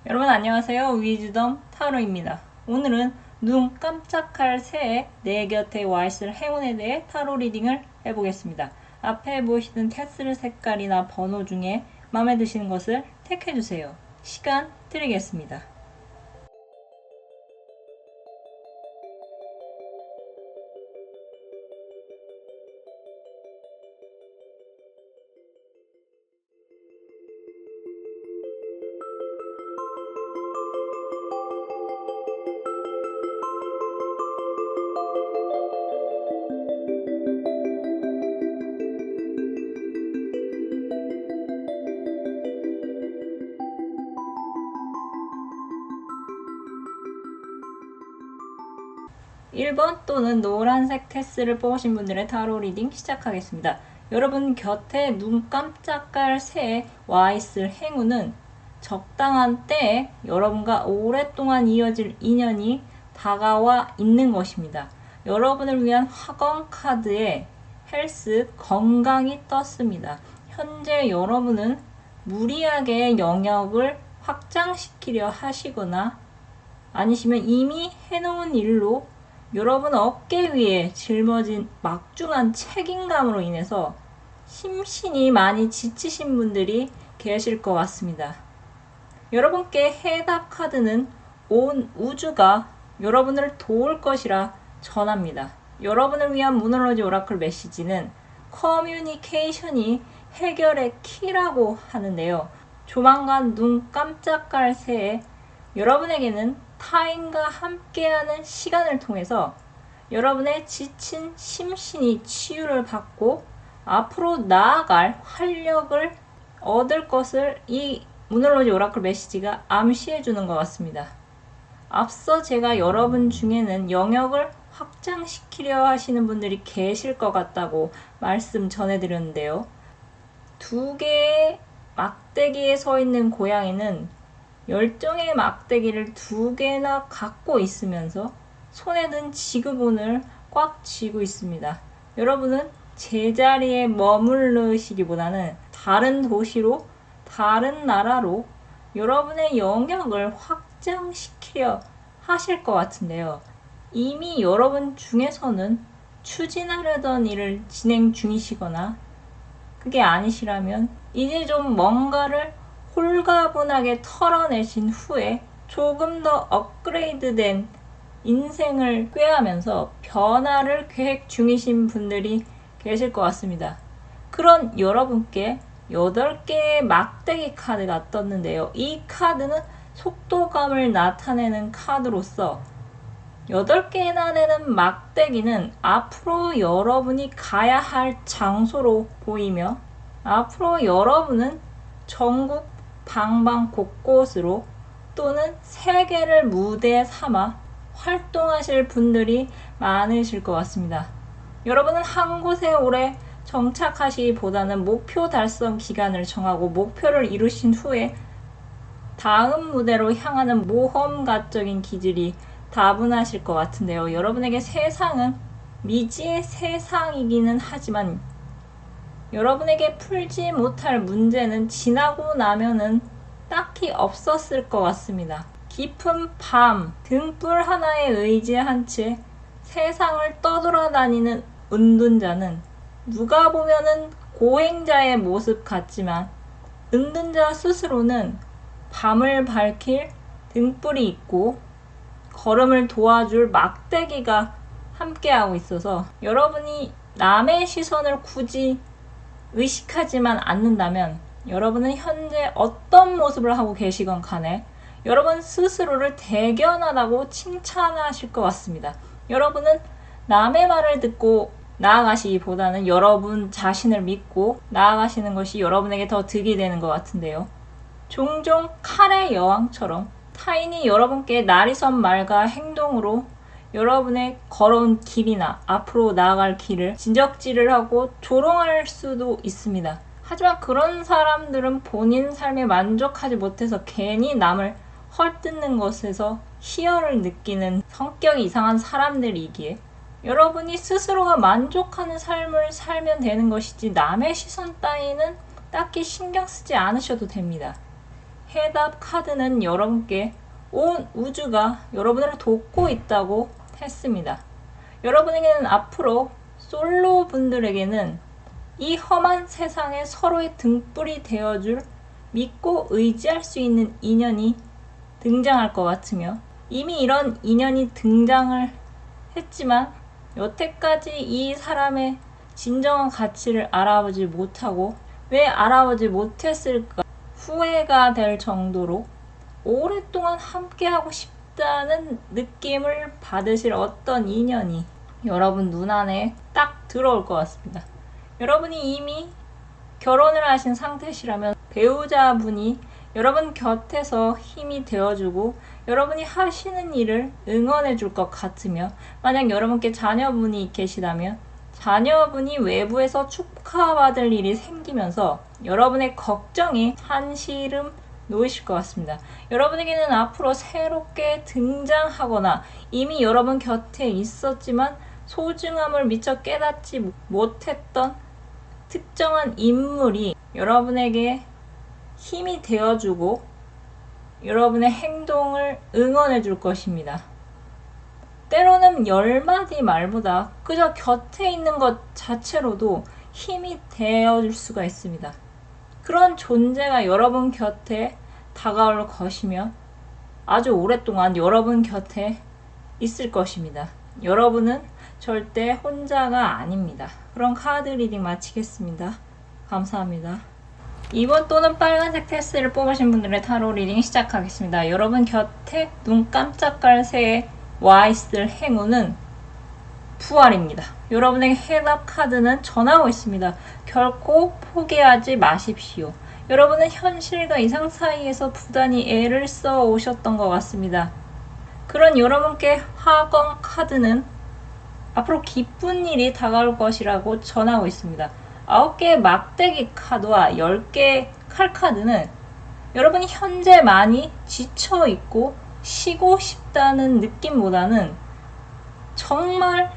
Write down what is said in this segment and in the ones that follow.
여러분 안녕하세요. 위즈덤 타로입니다. 오늘은 눈 깜짝할 새에 내 곁에 와 있을 행운에 대해 타로 리딩을 해보겠습니다. 앞에 보이시는 테슬 색깔이나 번호 중에 마음에 드시는 것을 택해주세요. 시간 드리겠습니다. 1번 또는 노란색 테스를 뽑으신 분들의 타로 리딩 시작하겠습니다. 여러분 곁에 눈 깜짝할 새에 와 있을 행운은 적당한 때에 여러분과 오랫동안 이어질 인연이 다가와 있는 것입니다. 여러분을 위한 화건 카드에 헬스, 건강이 떴습니다. 현재 여러분은 무리하게 영역을 확장시키려 하시거나 아니시면 이미 해놓은 일로 여러분 어깨 위에 짊어진 막중한 책임감으로 인해서 심신이 많이 지치신 분들이 계실 것 같습니다. 여러분께 해답 카드는 온 우주가 여러분을 도울 것이라 전합니다. 여러분을 위한 무너러지 오라클 메시지는 커뮤니케이션이 해결의 키라고 하는데요. 조만간 눈 깜짝할 새에 여러분에게는 타인과 함께하는 시간을 통해서 여러분의 지친 심신이 치유를 받고 앞으로 나아갈 활력을 얻을 것을 이 무널로지 오라클 메시지가 암시해 주는 것 같습니다. 앞서 제가 여러분 중에는 영역을 확장시키려 하시는 분들이 계실 것 같다고 말씀 전해드렸는데요. 두 개의 막대기에 서 있는 고양이는 열정의 막대기를 두 개나 갖고 있으면서 손에 든 지구본을 꽉 쥐고 있습니다. 여러분은 제자리에 머무르시기보다는 다른 도시로, 다른 나라로 여러분의 영역을 확장시키려 하실 것 같은데요. 이미 여러분 중에서는 추진하려던 일을 진행 중이시거나 그게 아니시라면 이제 좀 뭔가를 홀가분하게 털어내신 후에 조금 더 업그레이드된 인생을 꾀하면서 변화를 계획 중이신 분들이 계실 것 같습니다. 그런 여러분께 8개의 막대기 카드가 떴는데요. 이 카드는 속도감을 나타내는 카드로서 8개나 되는 막대기는 앞으로 여러분이 가야 할 장소로 보이며 앞으로 여러분은 전국 방방 곳곳으로 또는 세계를 무대 삼아 활동하실 분들이 많으실 것 같습니다. 여러분은 한 곳에 오래 정착하시기보다는 목표 달성 기간을 정하고 목표를 이루신 후에 다음 무대로 향하는 모험가적인 기질이 다분하실 것 같은데요. 여러분에게 세상은 미지의 세상이기는 하지만 여러분에게 풀지 못할 문제는 지나고 나면은 딱히 없었을 것 같습니다. 깊은 밤, 등불 하나에 의지한 채 세상을 떠돌아다니는 은둔자는 누가 보면은 고행자의 모습 같지만 은둔자 스스로는 밤을 밝힐 등불이 있고 걸음을 도와줄 막대기가 함께하고 있어서 여러분이 남의 시선을 굳이 의식하지만 않는다면 여러분은 현재 어떤 모습을 하고 계시건 간에 여러분 스스로를 대견하다고 칭찬하실 것 같습니다. 여러분은 남의 말을 듣고 나아가시기보다는 여러분 자신을 믿고 나아가시는 것이 여러분에게 더 득이 되는 것 같은데요. 종종 칼의 여왕처럼 타인이 여러분께 나리선 말과 행동으로 여러분의 걸어온 길이나 앞으로 나아갈 길을 진적질을 하고 조롱할 수도 있습니다. 하지만 그런 사람들은 본인 삶에 만족하지 못해서 괜히 남을 헐뜯는 것에서 희열을 느끼는 성격이 이상한 사람들이기에 여러분이 스스로가 만족하는 삶을 살면 되는 것이지 남의 시선 따위는 딱히 신경 쓰지 않으셔도 됩니다. 해답 카드는 여러분께 온 우주가 여러분을 돕고 있다고 했습니다. 여러분에게는 앞으로 솔로 분들에게는 이 험한 세상에 서로의 등불이 되어줄 믿고 의지할 수 있는 인연이 등장할 것 같으며, 이미 이런 인연이 등장을 했지만 여태까지 이 사람의 진정한 가치를 알아보지 못하고 왜 알아보지 못했을까 후회가 될 정도로 오랫동안 함께하고 싶다는 느낌을 받으실 어떤 인연이 여러분 눈안에 딱 들어올 것 같습니다. 여러분이 이미 결혼을 하신 상태시라면 배우자분이 여러분 곁에서 힘이 되어주고 여러분이 하시는 일을 응원해 줄 것 같으며, 만약 여러분께 자녀분이 계시다면 자녀분이 외부에서 축하받을 일이 생기면서 여러분의 걱정이 한시름 놓이실 것 같습니다. 여러분에게는 앞으로 새롭게 등장하거나 이미 여러분 곁에 있었지만 소중함을 미처 깨닫지 못했던 특정한 인물이 여러분에게 힘이 되어주고 여러분의 행동을 응원해 줄 것입니다. 때로는 10마디 말보다 그저 곁에 있는 것 자체로도 힘이 되어줄 수가 있습니다. 그런 존재가 여러분 곁에 다가올 것이며 아주 오랫동안 여러분 곁에 있을 것입니다. 여러분은 절대 혼자가 아닙니다. 그럼 카드 리딩 마치겠습니다. 감사합니다. 2번 또는 빨간색 테스트를 뽑으신 분들의 타로 리딩 시작하겠습니다. 여러분 곁에 눈 깜짝할 새에 와 있을 행운은 부활입니다. 여러분에게 해답 카드는 전하고 있습니다. 결코 포기하지 마십시오. 여러분은 현실과 이상 사이에서 부단히 애를 써 오셨던 것 같습니다. 그런 여러분께 화건 카드는 앞으로 기쁜 일이 다가올 것이라고 전하고 있습니다. 9개의 막대기 카드와 10개의 칼 카드는 여러분이 현재 많이 지쳐있고 쉬고 싶다는 느낌보다는 정말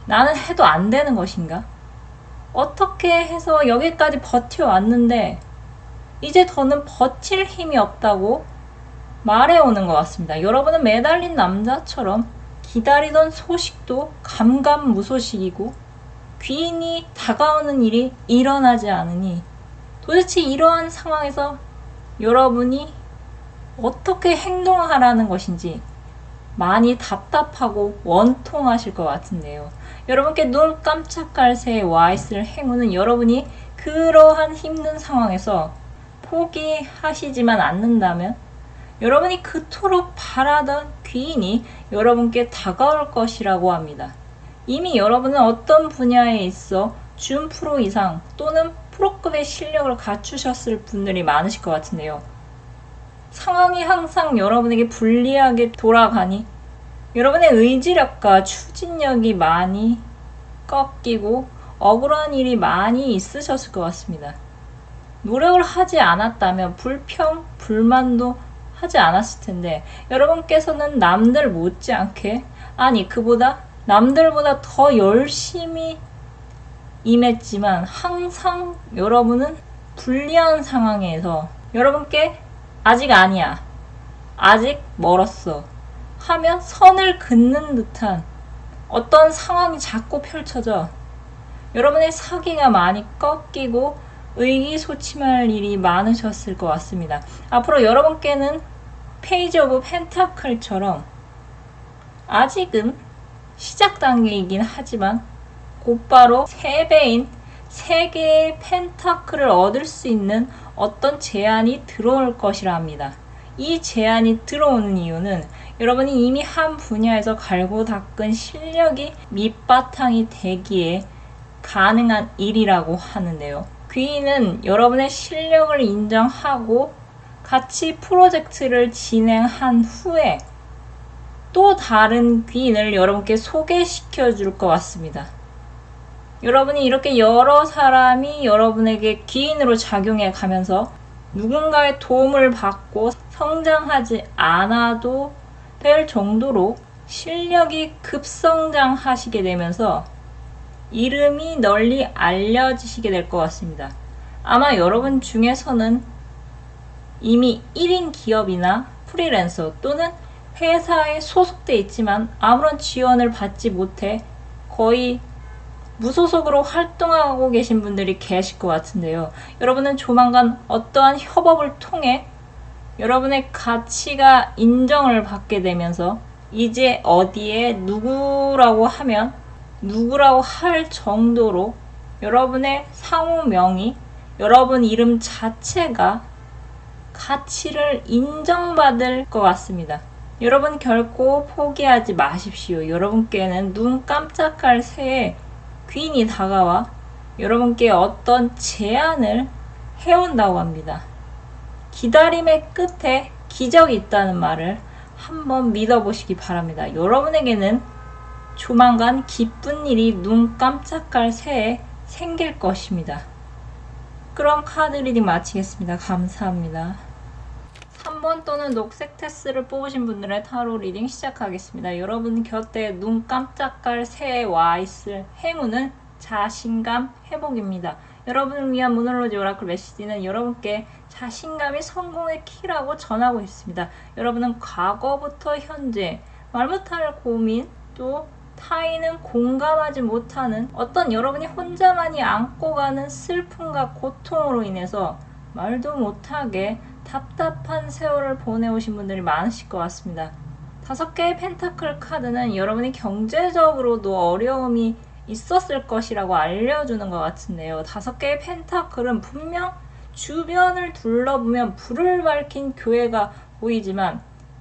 나는 해도 안 되는 것인가? 어떻게 해서 여기까지 버텨왔는데 이제 더는 버틸 힘이 없다고 말해오는 것 같습니다. 여러분은 매달린 남자처럼 기다리던 소식도 감감무소식이고 귀인이 다가오는 일이 일어나지 않으니 도대체 이러한 상황에서 여러분이 어떻게 행동하라는 것인지 많이 답답하고 원통하실 것 같은데요. 여러분께 눈 깜짝할 새에 와 있을 행운은 여러분이 그러한 힘든 상황에서 포기하시지만 않는다면 여러분이 그토록 바라던 귀인이 여러분께 다가올 것이라고 합니다. 이미 여러분은 어떤 분야에 있어 준 프로 이상 또는 프로급의 실력을 갖추셨을 분들이 많으실 것 같은데요. 상황이 항상 여러분에게 불리하게 돌아가니 여러분의 의지력과 추진력이 많이 꺾이고 억울한 일이 많이 있으셨을 것 같습니다. 노력을 하지 않았다면 불평, 불만도 하지 않았을 텐데 여러분께서는 남들 못지않게, 아니 그보다 남들보다 더 열심히 임했지만 항상 여러분은 불리한 상황에서 여러분께 아직 아니야, 아직 멀었어 하며 선을 긋는 듯한 어떤 상황이 자꾸 펼쳐져 여러분의 사기가 많이 꺾이고 의기소침할 일이 많으셨을 것 같습니다. 앞으로 여러분께는 페이지 오브 펜타클처럼 아직은 시작 단계이긴 하지만 곧바로 3배인 3개의 펜타클을 얻을 수 있는 어떤 제안이 들어올 것이라 합니다. 이 제안이 들어오는 이유는 여러분이 이미 한 분야에서 갈고 닦은 실력이 밑바탕이 되기에 가능한 일이라고 하는데요. 귀인은 여러분의 실력을 인정하고 같이 프로젝트를 진행한 후에 또 다른 귀인을 여러분께 소개시켜 줄 것 같습니다. 여러분이 이렇게 여러 사람이 여러분에게 귀인으로 작용해 가면서 누군가의 도움을 받고 성장하지 않아도 될 정도로 실력이 급성장하시게 되면서 이름이 널리 알려지시게 될 것 같습니다. 아마 여러분 중에서는 이미 1인 기업이나 프리랜서 또는 회사에 소속돼 있지만 아무런 지원을 받지 못해 거의 무소속으로 활동하고 계신 분들이 계실 것 같은데요. 여러분은 조만간 어떠한 협업을 통해 여러분의 가치가 인정을 받게 되면서 이제 어디에 누구라고 하면 누구라고 할 정도로 여러분의 상호명이, 여러분 이름 자체가 가치를 인정받을 것 같습니다. 여러분 결코 포기하지 마십시오. 여러분께는 눈 깜짝할 새에 귀인이 다가와 여러분께 어떤 제안을 해온다고 합니다. 기다림의 끝에 기적이 있다는 말을 한번 믿어보시기 바랍니다. 여러분에게는 조만간 기쁜 일이 눈 깜짝할 새에 생길 것입니다. 그럼 카드 리딩 마치겠습니다. 감사합니다. 3번 또는 녹색 테스를 뽑으신 분들의 타로 리딩 시작하겠습니다. 여러분 곁에 눈 깜짝할 새에 와 있을 행운은 자신감 회복입니다. 여러분을 위한 모놀로지 오라클 메시지는 여러분께 자신감이 성공의 키라고 전하고 있습니다. 여러분은 과거부터 현재 말 못할 고민, 또 타인은 공감하지 못하는 어떤 여러분이 혼자만이 안고 가는 슬픔과 고통으로 인해서 말도 못하게 답답한 세월을 보내오신 분들이 많으실 것 같습니다. 5개의 펜타클 카드는 여러분이 경제적으로도 어려움이 있었을 것이라고 알려주는 것 같은데요. 5개의 펜타클은 분명 주변을 둘러보면 불을 밝힌 교회가 보이지만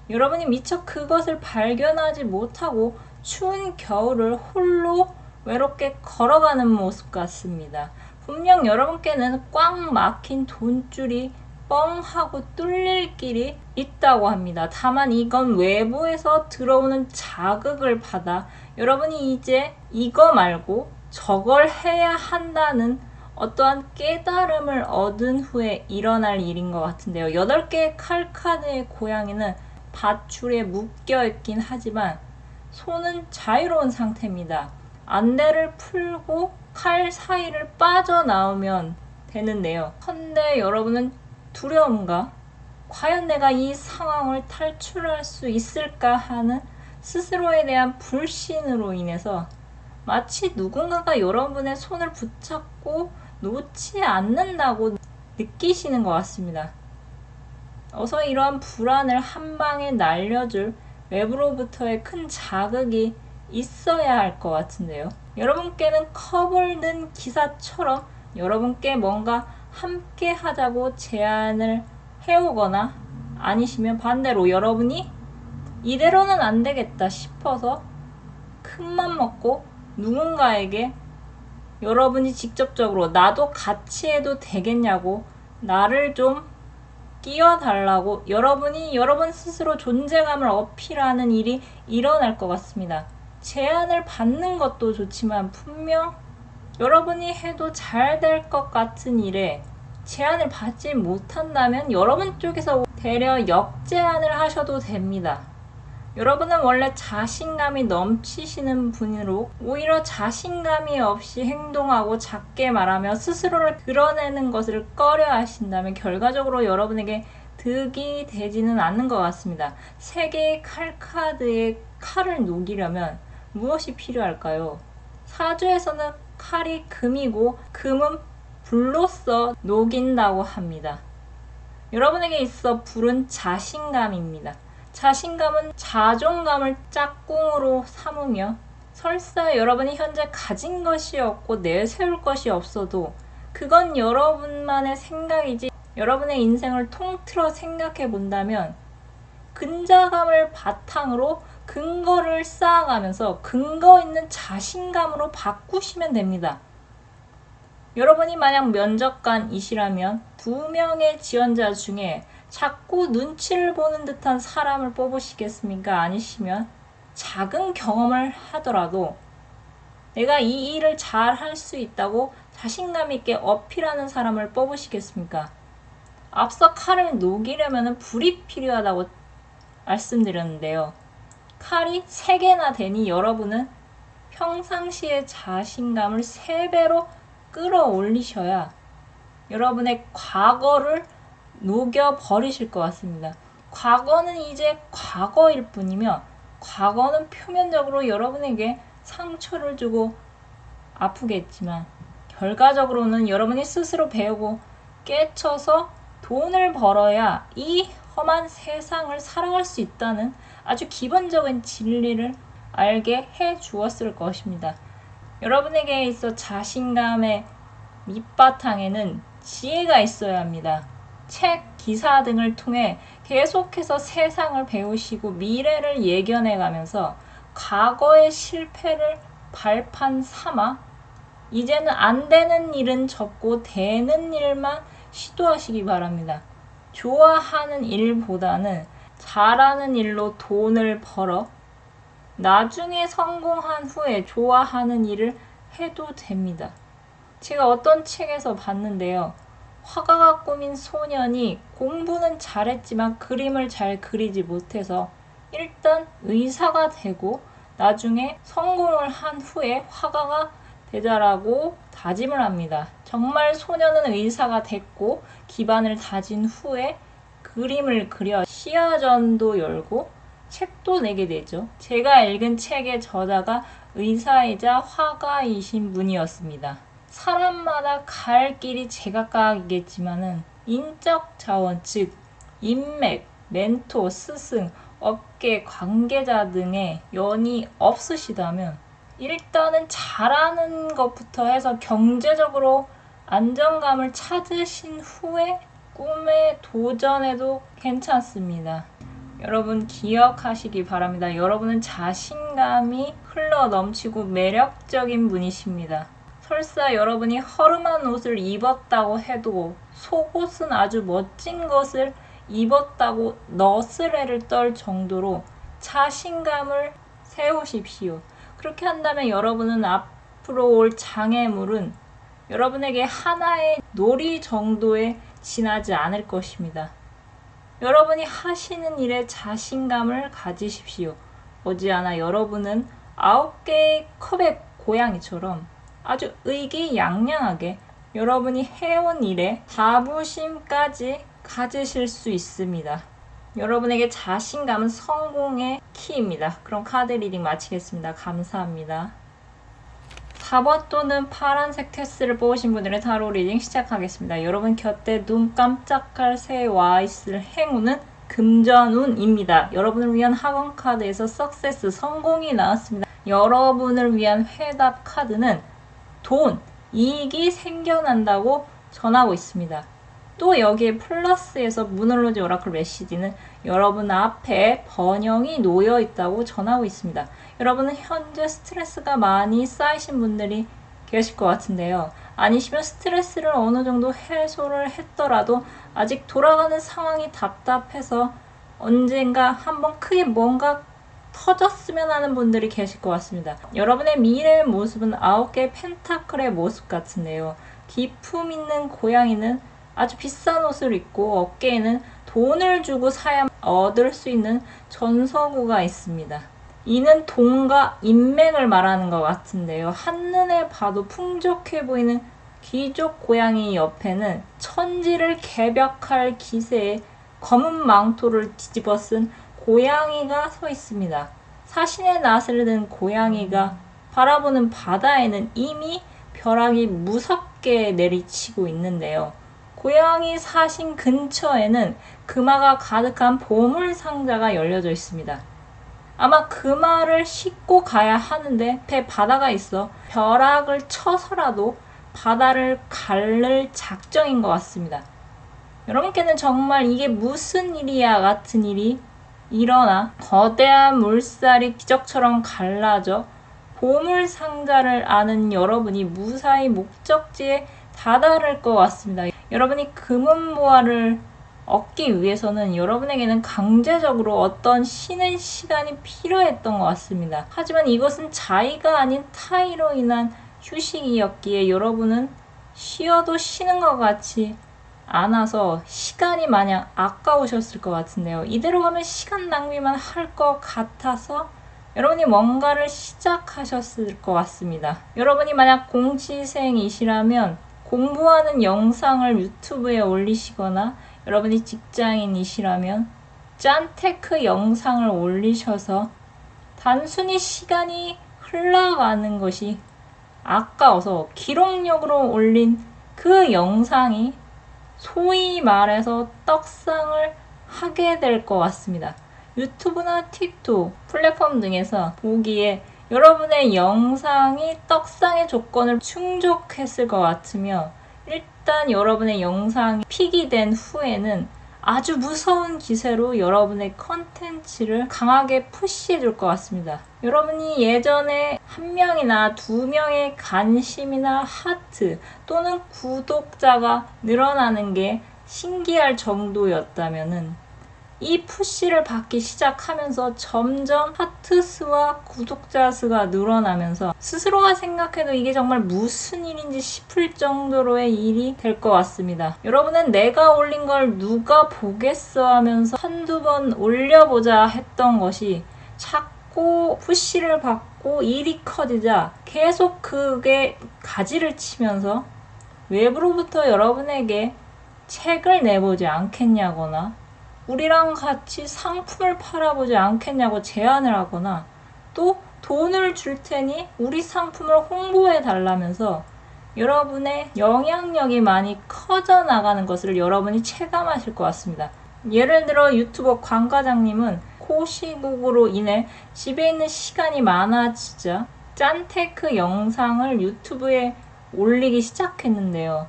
여러분이 미처 그것을 발견하지 못하고 추운 겨울을 홀로 외롭게 걸어가는 모습 같습니다. 분명 여러분께는 꽉 막힌 돈줄이 뻥하고 뚫릴 길이 있다고 합니다. 다만 이건 외부에서 들어오는 자극을 받아 여러분이 이제 이거 말고 저걸 해야 한다는 어떠한 깨달음을 얻은 후에 일어날 일인 것 같은데요. 8개의 칼카드의 고양이는 밧줄에 묶여있긴 하지만 손은 자유로운 상태입니다. 안대를 풀고 칼 사이를 빠져나오면 되는데요. 헌데 여러분은 두려움과 과연 내가 이 상황을 탈출할 수 있을까 하는 스스로에 대한 불신으로 인해서 마치 누군가가 여러분의 손을 붙잡고 놓지 않는다고 느끼시는 것 같습니다. 어서 이러한 불안을 한 방에 날려줄 외부로부터의 큰 자극이 있어야 할 것 같은데요. 여러분께는 컵을 든 기사처럼 여러분께 뭔가 함께 하자고 제안을 해오거나 아니시면 반대로 여러분이 이대로는 안 되겠다 싶어서 큰맘 먹고 누군가에게 여러분이 직접적으로 나도 같이 해도 되겠냐고 나를 좀 끼워달라고 여러분이 여러분 스스로 존재감을 어필하는 일이 일어날 것 같습니다. 제안을 받는 것도 좋지만 분명 여러분이 해도 잘 될 것 같은 일에 제안을 받지 못한다면 여러분 쪽에서 되려 역제안을 하셔도 됩니다. 여러분은 원래 자신감이 넘치시는 분으로 오히려 자신감이 없이 행동하고 작게 말하며 스스로를 드러내는 것을 꺼려 하신다면 결과적으로 여러분에게 득이 되지는 않는 것 같습니다. 3개의 칼카드의 칼을 녹이려면 무엇이 필요할까요? 사주에서는 칼이 금이고 금은 불로써 녹인다고 합니다. 여러분에게 있어 불은 자신감입니다. 자신감은 자존감을 짝꿍으로 삼으며 설사 여러분이 현재 가진 것이 없고 내세울 것이 없어도 그건 여러분만의 생각이지 여러분의 인생을 통틀어 생각해 본다면 근자감을 바탕으로 근거를 쌓아가면서 근거 있는 자신감으로 바꾸시면 됩니다. 여러분이 만약 면접관이시라면 2명의 지원자 중에 자꾸 눈치를 보는 듯한 사람을 뽑으시겠습니까? 아니시면 작은 경험을 하더라도 내가 이 일을 잘 할 수 있다고 자신감 있게 어필하는 사람을 뽑으시겠습니까? 앞서 칼을 녹이려면 불이 필요하다고 말씀드렸는데요. 칼이 3개나 되니 여러분은 평상시의 자신감을 3배로 끌어올리셔야 여러분의 과거를 녹여버리실 것 같습니다. 과거는 이제 과거일 뿐이며 과거는 표면적으로 여러분에게 상처를 주고 아프겠지만 결과적으로는 여러분이 스스로 배우고 깨쳐서 돈을 벌어야 이 험한 세상을 살아갈 수 있다는 아주 기본적인 진리를 알게 해 주었을 것입니다. 여러분에게 있어 자신감의 밑바탕에는 지혜가 있어야 합니다. 책, 기사 등을 통해 계속해서 세상을 배우시고 미래를 예견해 가면서 과거의 실패를 발판 삼아 이제는 안 되는 일은 접고 되는 일만 시도하시기 바랍니다. 좋아하는 일보다는 잘하는 일로 돈을 벌어 나중에 성공한 후에 좋아하는 일을 해도 됩니다. 제가 어떤 책에서 봤는데요. 화가가 꾸민 소년이 공부는 잘했지만 그림을 잘 그리지 못해서 일단 의사가 되고 나중에 성공을 한 후에 화가가 되자라고 다짐을 합니다. 정말 소년은 의사가 됐고 기반을 다진 후에 그림을 그려 시화전도 열고 책도 내게 되죠. 제가 읽은 책의 저자가 의사이자 화가이신 분이었습니다. 사람마다 갈 길이 제각각이겠지만은 인적 자원, 즉 인맥, 멘토, 스승, 업계 관계자 등의 연이 없으시다면 일단은 잘하는 것부터 해서 경제적으로 안정감을 찾으신 후에 꿈에 도전해도 괜찮습니다. 여러분 기억하시기 바랍니다. 여러분은 자신감이 흘러 넘치고 매력적인 분이십니다. 설사 여러분이 허름한 옷을 입었다고 해도 속옷은 아주 멋진 것을 입었다고 너스레를 떨 정도로 자신감을 세우십시오. 그렇게 한다면 여러분은 앞으로 올 장애물은 여러분에게 하나의 놀이 정도에 지나지 않을 것입니다. 여러분이 하시는 일에 자신감을 가지십시오. 머지않아 여러분은 9개의 컵의 고양이처럼 아주 의기양양하게 여러분이 해온 일에 자부심까지 가지실 수 있습니다. 여러분에게 자신감은 성공의 키입니다. 그럼 카드 리딩 마치겠습니다. 감사합니다. 4번 또는 파란색 테스를 뽑으신 분들의 타로 리딩 시작하겠습니다. 여러분 곁에 눈 깜짝할 새에 와 있을 행운은 금전운입니다. 여러분을 위한 학원 카드에서 석세스 성공이 나왔습니다. 여러분을 위한 회답 카드는 돈, 이익이 생겨난다고 전하고 있습니다. 또 여기에 플러스에서 무놀로지 오라클 메시지는 여러분 앞에 번영이 놓여 있다고 전하고 있습니다. 여러분은 현재 스트레스가 많이 쌓이신 분들이 계실 것 같은데요. 아니시면 스트레스를 어느 정도 해소를 했더라도 아직 돌아가는 상황이 답답해서 언젠가 한번 크게 뭔가 터졌으면 하는 분들이 계실 것 같습니다. 여러분의 미래의 모습은 9개의 펜타클의 모습 같은데요. 기품 있는 고양이는 아주 비싼 옷을 입고 어깨에는 돈을 주고 사야 얻을 수 있는 전서구가 있습니다. 이는 돈과 인맥을 말하는 것 같은데요. 한눈에 봐도 풍족해 보이는 귀족 고양이 옆에는 천지를 개벽할 기세에 검은 망토를 뒤집어 쓴 고양이가 서 있습니다. 사신의 낯을 든 고양이가 바라보는 바다에는 이미 벼락이 무섭게 내리치고 있는데요. 고양이 사신 근처에는 금화가 가득한 보물 상자가 열려져 있습니다. 아마 금화를 싣고 가야 하는데 앞에 바다가 있어 벼락을 쳐서라도 바다를 가를 작정인 것 같습니다. 여러분께는 정말 이게 무슨 일이야 같은 일이 일어나 거대한 물살이 기적처럼 갈라져 보물 상자를 아는 여러분이 무사히 목적지에 다다를 것 같습니다. 여러분이 금은보화를 얻기 위해서는 여러분에게는 강제적으로 어떤 쉬는 시간이 필요했던 것 같습니다. 하지만 이것은 자의가 아닌 타의로 인한 휴식이었기에 여러분은 쉬어도 쉬는 것 같이 않아서 시간이 마냥 아까우셨을 것 같은데요. 이대로 가면 시간 낭비만 할 것 같아서 여러분이 뭔가를 시작하셨을 것 같습니다. 여러분이 만약 공시생이시라면 공부하는 영상을 유튜브에 올리시거나 여러분이 직장인이시라면 짠테크 영상을 올리셔서 단순히 시간이 흘러가는 것이 아까워서 기록력으로 올린 그 영상이 소위 말해서 떡상을 하게 될 것 같습니다. 유튜브나 틱톡 플랫폼 등에서 보기에 여러분의 영상이 떡상의 조건을 충족했을 것 같으며 일단 여러분의 영상이 픽이 된 후에는 아주 무서운 기세로 여러분의 컨텐츠를 강하게 푸시해 줄 것 같습니다. 여러분이 예전에 1명이나 2명의 관심이나 하트 또는 구독자가 늘어나는 게 신기할 정도였다면은 이 푸시를 받기 시작하면서 점점 하트 수와 구독자 수가 늘어나면서 스스로가 생각해도 이게 정말 무슨 일인지 싶을 정도로의 일이 될 것 같습니다. 여러분은 내가 올린 걸 누가 보겠어 하면서 한두 번 올려보자 했던 것이 자꾸 푸시를 받고 일이 커지자 계속 그게 가지를 치면서 외부로부터 여러분에게 책을 내보지 않겠냐거나 우리랑 같이 상품을 팔아보지 않겠냐고 제안을 하거나 또 돈을 줄 테니 우리 상품을 홍보해 달라면서 여러분의 영향력이 많이 커져 나가는 것을 여러분이 체감하실 것 같습니다. 예를 들어 유튜버 광 과장님은 코시국으로 인해 집에 있는 시간이 많아지자 짠테크 영상을 유튜브에 올리기 시작했는데요.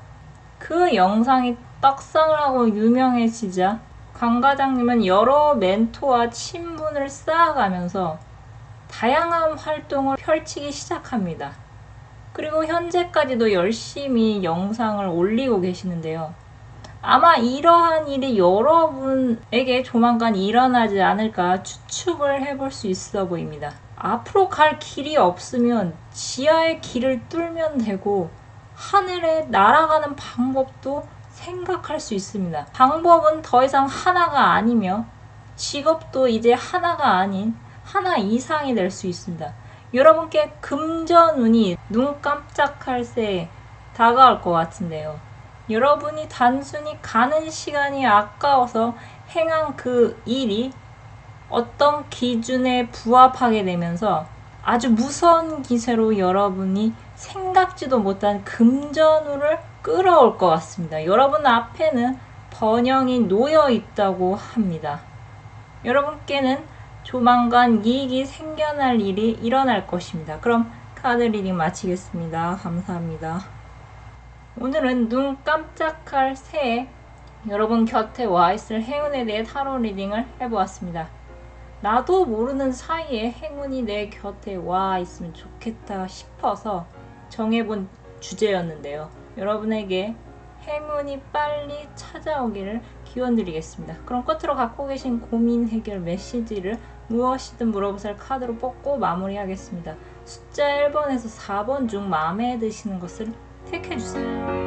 그 영상이 떡상을 하고 유명해지자 광 과장님은 여러 멘토와 친분을 쌓아가면서 다양한 활동을 펼치기 시작합니다. 그리고 현재까지도 열심히 영상을 올리고 계시는데요. 아마 이러한 일이 여러분에게 조만간 일어나지 않을까 추측을 해볼 수 있어 보입니다. 앞으로 갈 길이 없으면 지하의 길을 뚫면 되고 하늘에 날아가는 방법도 생각할 수 있습니다. 방법은 더 이상 하나가 아니며 직업도 이제 하나가 아닌 하나 이상이 될 수 있습니다. 여러분께 금전운이 눈 깜짝할 새에 다가올 것 같은데요. 여러분이 단순히 가는 시간이 아까워서 행한 그 일이 어떤 기준에 부합하게 되면서 아주 무서운 기세로 여러분이 생각지도 못한 금전운을 끌어올 것 같습니다. 여러분 앞에는 번영이 놓여 있다고 합니다. 여러분께는 조만간 이익이 생겨날 일이 일어날 것입니다. 그럼 카드 리딩 마치겠습니다. 감사합니다. 오늘은 눈 깜짝할 새에 여러분 곁에 와 있을 행운에 대해 타로 리딩을 해보았습니다. 나도 모르는 사이에 행운이 내 곁에 와 있으면 좋겠다 싶어서 정해본 주제였는데요. 여러분에게 행운이 빨리 찾아오기를 기원드리겠습니다. 그럼 끝으로 갖고 계신 고민 해결 메시지를 무엇이든 물어보살 카드로 뽑고 마무리하겠습니다. 숫자 1번에서 4번 중 마음에 드시는 것을 택해주세요.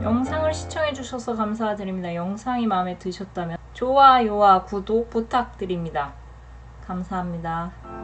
영상을 시청해주셔서 감사드립니다. 영상이 마음에 드셨다면 좋아요와 구독 부탁드립니다. 감사합니다.